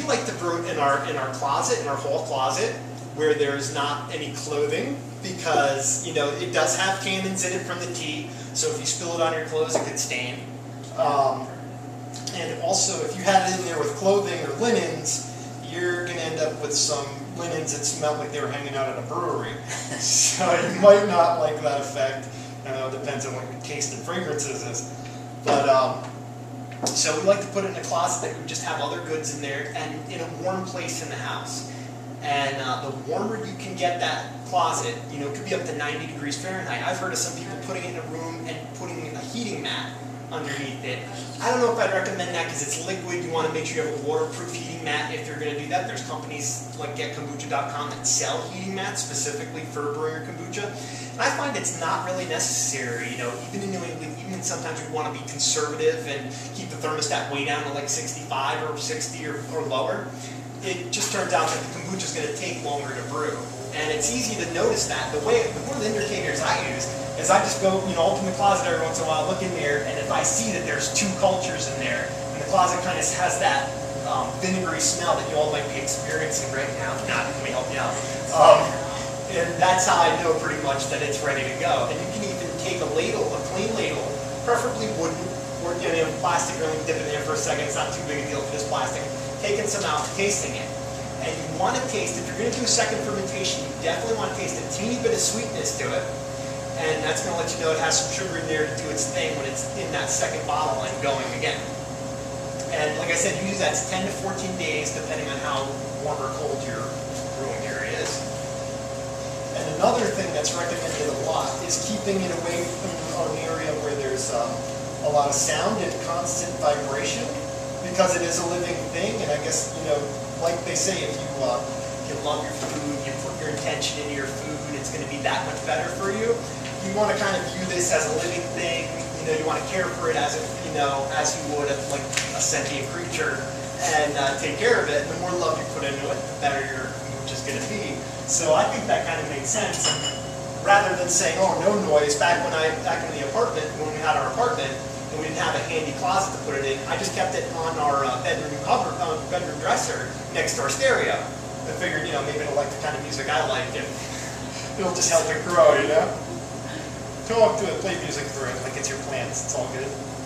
like to brew it in our closet, in our hall closet, where there's not any clothing, because it does have tannins in it from the tea. So if you spill it on your clothes, it could stain. And also, if you had it in there with clothing or linens, you're going to end up with some linens that smell like they were hanging out at a brewery. So you might not like that effect. Depends on what your taste and fragrances is. But so we like to put it in a closet that would just have other goods in there and in a warm place in the house. And the warmer you can get that closet, it could be up to 90 degrees Fahrenheit. I've heard of some people putting it in a room and putting a heating mat underneath it. I don't know if I'd recommend that because it's liquid. You want to make sure you have a waterproof heating mat if you're going to do that. There's companies like GetKombucha.com that sell heating mats specifically for brewing your kombucha. And I find it's not really necessary. Even in New England, even sometimes we want to be conservative and keep the thermostat way down to like 65 or 60 or lower. It just turns out that the kombucha is going to take longer to brew. And it's easy to notice that. One of the indicators I use is I just go, open the closet every once in a while, look in there, and if I see that there's 2 cultures in there, and the closet kind of has that vinegary smell that you all might be experiencing right now. Not, let me help you out. And that's how I know pretty much that it's ready to go. And you can even take a ladle, a clean ladle, preferably wooden, or plastic, really dip it in there for a second. It's not too big a deal for this plastic. Taking some out, tasting it. And you want to taste, if you're going to do a second fermentation, you definitely want to taste a teeny bit of sweetness to it. And that's going to let you know it has some sugar in there to do its thing when it's in that second bottle and going again. And like I said, usually that's 10 to 14 days, depending on how warm or cold your brewing area is. And another thing that's recommended a lot is keeping it away from an area where there's a lot of sound and constant vibration, because it is a living thing. And I guess, like they say, if you love your food, you put your intention into your food, it's going to be that much better for you. You want to kind of view this as a living thing. You want to care for it as if, as you would like a sentient creature, and take care of it. And the more love you put into it, the better your kombucha is going to be. So I think that kind of makes sense. And rather than saying, "Oh, no noise," back in the apartment, when we had our apartment, and we didn't have a handy closet to put it in, I just kept it on our bedroom dresser next to our stereo. I figured, maybe it'll like the kind of music I like, and it'll just help it grow, Talk to it, play music through it like it's your plants. It's all good.